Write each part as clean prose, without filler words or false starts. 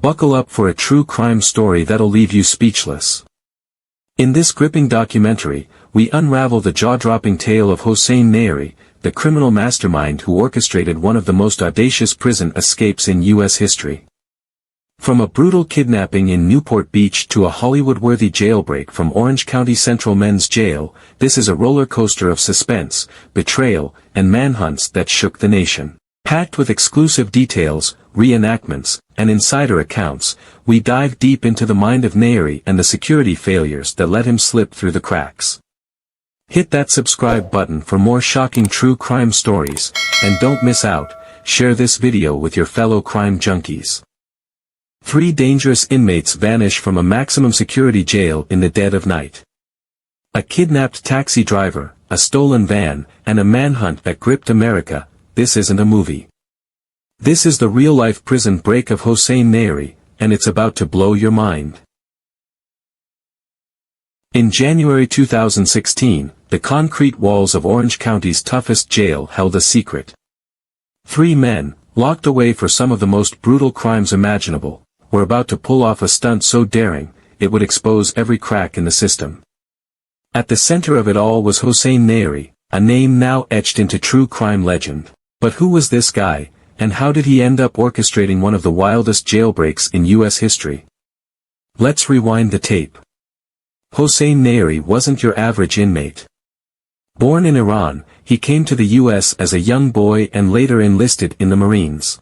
Buckle up for a true crime story that'll leave you speechless. In this gripping documentary, we unravel the jaw-dropping tale of Hosssein Nayeri, the criminal mastermind who orchestrated one of the most audacious prison escapes in U.S. history. From a brutal kidnapping in Newport Beach to a Hollywood-worthy jailbreak from Orange County Central Men's Jail, this is a roller coaster of suspense, betrayal, and manhunts that shook the nation. Packed with exclusive details, reenactments, and insider accounts, we dive deep into the mind of Nayeri and the security failures that let him slip through the cracks. Hit that subscribe button for more shocking true crime stories, and don't miss out, share this video with your fellow crime junkies. 3 dangerous inmates vanish from a maximum security jail in the dead of night. A kidnapped taxi driver, a stolen van, and a manhunt that gripped America. This isn't a movie. This is the real-life prison break of Hosssein Nayeri, and it's about to blow your mind. In January 2016, the concrete walls of Orange County's toughest jail held a secret. 3 men, locked away for some of the most brutal crimes imaginable, were about to pull off a stunt so daring, it would expose every crack in the system. At the center of it all was Hosssein Nayeri, a name now etched into true crime legend. But who was this guy, and how did he end up orchestrating one of the wildest jailbreaks in U.S. history? Let's rewind the tape. Hosssein Nayeri wasn't your average inmate. Born in Iran, he came to the U.S. as a young boy and later enlisted in the Marines.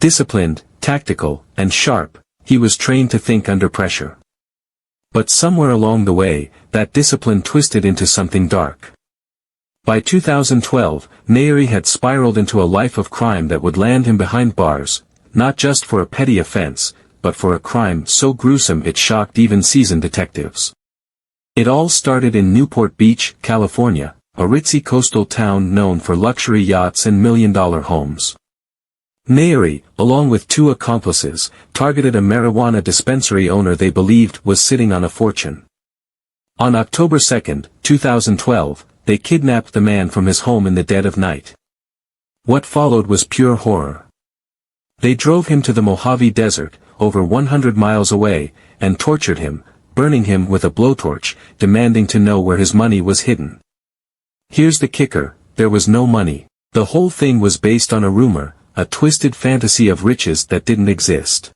Disciplined, tactical, and sharp, he was trained to think under pressure. But somewhere along the way, that discipline twisted into something dark. By 2012, Nayeri had spiraled into a life of crime that would land him behind bars, not just for a petty offense, but for a crime so gruesome it shocked even seasoned detectives. It all started in Newport Beach, California, a ritzy coastal town known for luxury yachts and million-dollar homes. Nayeri, along with 2 accomplices, targeted a marijuana dispensary owner they believed was sitting on a fortune. On October 2, 2012, they kidnapped the man from his home in the dead of night. What followed was pure horror. They drove him to the Mojave Desert, over 100 miles away, and tortured him, burning him with a blowtorch, demanding to know where his money was hidden. Here's the kicker, there was no money. The whole thing was based on a rumor, a twisted fantasy of riches that didn't exist.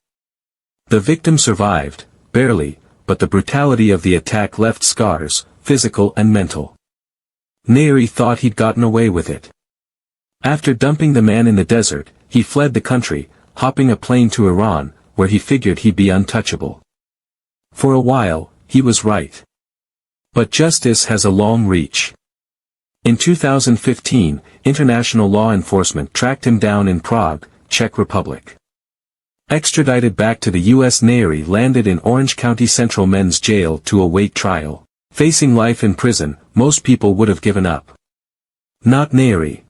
The victim survived, barely, but the brutality of the attack left scars, physical and mental. Nayeri thought he'd gotten away with it. After dumping the man in the desert, he fled the country, hopping a plane to Iran, where he figured he'd be untouchable. For a while, he was right. But justice has a long reach. In 2015, international law enforcement tracked him down in Prague, Czech Republic. Extradited back to the U.S., Nayeri landed in Orange County Central Men's Jail to await trial. Facing life in prison, most people would have given up. Not Nayeri.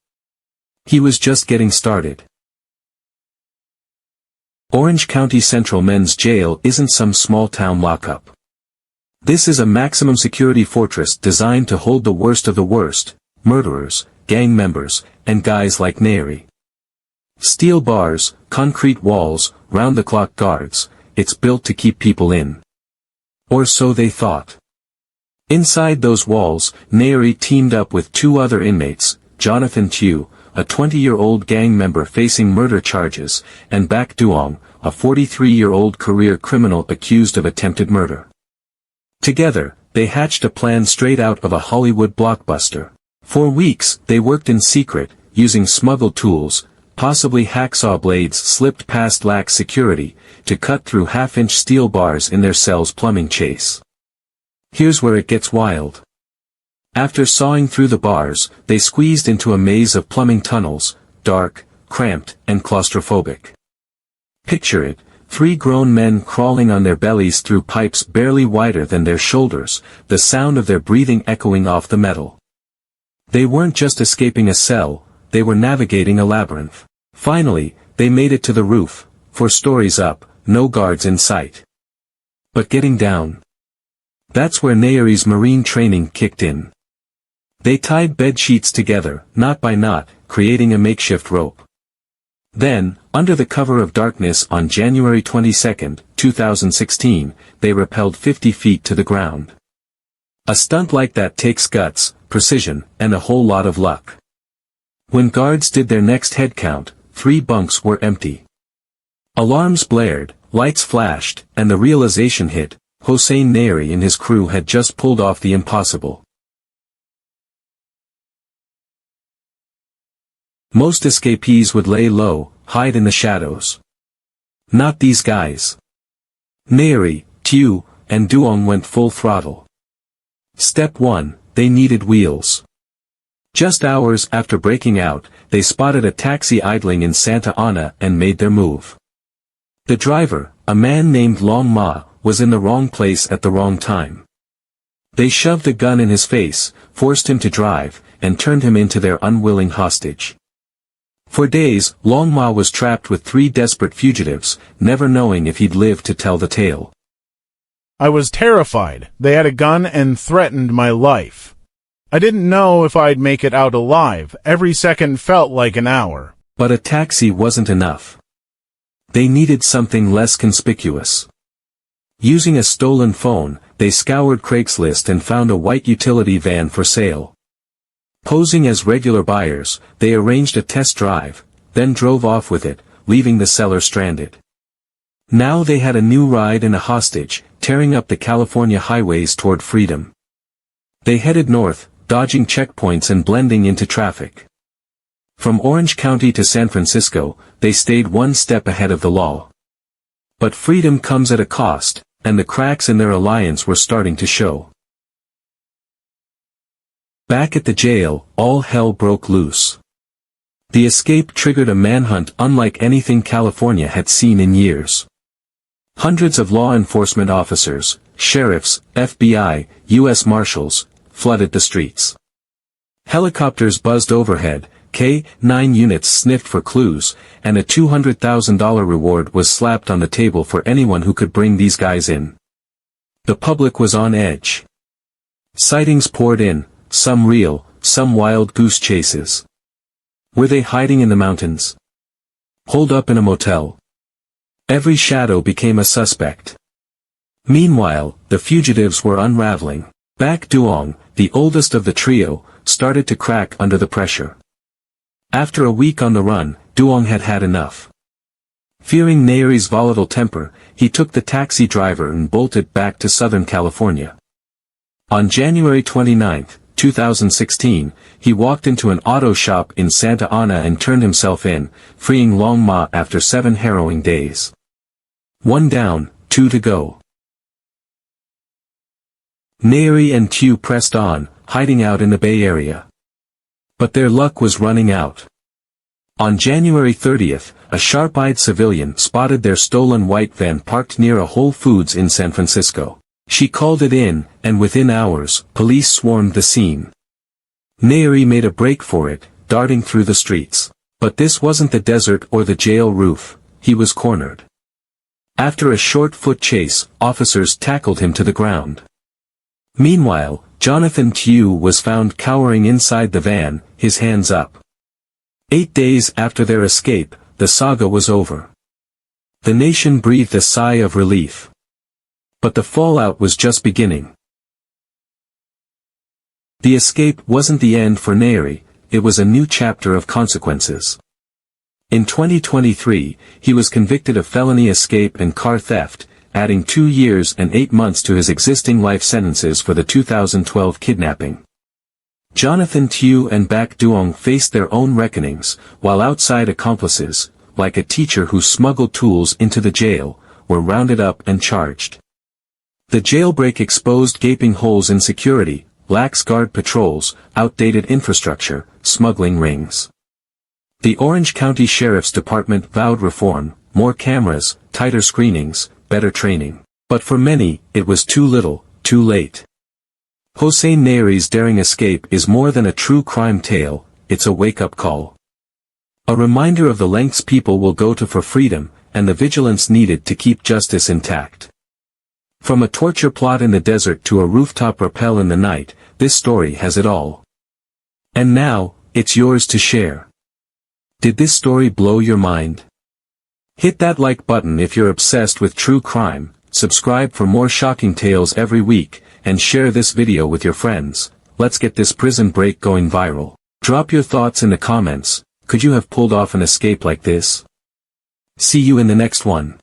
He was just getting started. Orange County Central Men's Jail isn't some small-town lockup. This is a maximum security fortress designed to hold the worst of the worst, murderers, gang members, and guys like Nayeri. Steel bars, concrete walls, round-the-clock guards, it's built to keep people in. Or so they thought. Inside those walls, Nayeri teamed up with 2 other inmates, Jonathan Tew, a 20-year-old gang member facing murder charges, and Bak Duong, a 43-year-old career criminal accused of attempted murder. Together, they hatched a plan straight out of a Hollywood blockbuster. For weeks, they worked in secret, using smuggled tools, possibly hacksaw blades slipped past lax security, to cut through half-inch steel bars in their cell's plumbing chase. Here's where it gets wild. After sawing through the bars, they squeezed into a maze of plumbing tunnels, dark, cramped, and claustrophobic. Picture it, 3 grown men crawling on their bellies through pipes barely wider than their shoulders, the sound of their breathing echoing off the metal. They weren't just escaping a cell, they were navigating a labyrinth. Finally, they made it to the roof, 4 stories up, no guards in sight. But getting down. That's where Nayeri's marine training kicked in. They tied bed sheets together, knot by knot, creating a makeshift rope. Then, under the cover of darkness on January 22, 2016, they rappelled 50 feet to the ground. A stunt like that takes guts, precision, and a whole lot of luck. When guards did their next head count, 3 bunks were empty. Alarms blared, lights flashed, and the realization hit: Hosssein Nayeri and his crew had just pulled off the impossible. Most escapees would lay low, hide in the shadows. Not these guys. Nayeri, Thieu, and Duong went full throttle. Step 1, they needed wheels. Just hours after breaking out, they spotted a taxi idling in Santa Ana and made their move. The driver, a man named Long Ma, was in the wrong place at the wrong time. They shoved a gun in his face, forced him to drive, and turned him into their unwilling hostage. For days, Long Ma was trapped with 3 desperate fugitives, never knowing if he'd live to tell the tale. I was terrified. They had a gun and threatened my life. I didn't know if I'd make it out alive. Every second felt like an hour. But a taxi wasn't enough. They needed something less conspicuous. Using a stolen phone, they scoured Craigslist and found a white utility van for sale. Posing as regular buyers, they arranged a test drive, then drove off with it, leaving the seller stranded. Now they had a new ride and a hostage, tearing up the California highways toward freedom. They headed north, dodging checkpoints and blending into traffic. From Orange County to San Francisco, they stayed one step ahead of the law. But freedom comes at a cost, and the cracks in their alliance were starting to show. Back at the jail, all hell broke loose. The escape triggered a manhunt unlike anything California had seen in years. Hundreds of law enforcement officers, sheriffs, FBI, U.S. Marshals, flooded the streets. Helicopters buzzed overhead, K-9 units sniffed for clues, and a $200,000 reward was slapped on the table for anyone who could bring these guys in. The public was on edge. Sightings poured in, some real, some wild goose chases. Were they hiding in the mountains? Holed up in a motel? Every shadow became a suspect. Meanwhile, the fugitives were unraveling. Back Duong, the oldest of the trio, started to crack under the pressure. After a week on the run, Duong had had enough. Fearing Nayeri's volatile temper, he took the taxi driver and bolted back to Southern California. On January 29, 2016, he walked into an auto shop in Santa Ana and turned himself in, freeing Long Ma after 7 harrowing days. 1 down, 2 to go. Nayeri and Thieu pressed on, hiding out in the Bay Area. But their luck was running out. On January 30th, a sharp-eyed civilian spotted their stolen white van parked near a Whole Foods in San Francisco. She called it in, and within hours, police swarmed the scene. Nayeri made a break for it, darting through the streets. But this wasn't the desert or the jail roof. He was cornered. After a short foot chase, officers tackled him to the ground. Meanwhile, Jonathan Thieu was found cowering inside the van, his hands up. 8 days after their escape, the saga was over. The nation breathed a sigh of relief. But the fallout was just beginning. The escape wasn't the end for Nayeri, it was a new chapter of consequences. In 2023, he was convicted of felony escape and car theft, adding 2 years and 8 months to his existing life sentences for the 2012 kidnapping. Jonathan Thieu and Bac Duong faced their own reckonings, while outside accomplices, like a teacher who smuggled tools into the jail, were rounded up and charged. The jailbreak exposed gaping holes in security, lax guard patrols, outdated infrastructure, smuggling rings. The Orange County Sheriff's Department vowed reform, more cameras, tighter screenings, better training. But for many, it was too little, too late. Hosssein Nayeri's daring escape is more than a true crime tale, it's a wake-up call. A reminder of the lengths people will go to for freedom, and the vigilance needed to keep justice intact. From a torture plot in the desert to a rooftop rappel in the night, this story has it all. And now, it's yours to share. Did this story blow your mind? Hit that like button if you're obsessed with true crime, subscribe for more shocking tales every week, and share this video with your friends. Let's get this prison break going viral. Drop your thoughts in the comments. Could you have pulled off an escape like this? See you in the next one.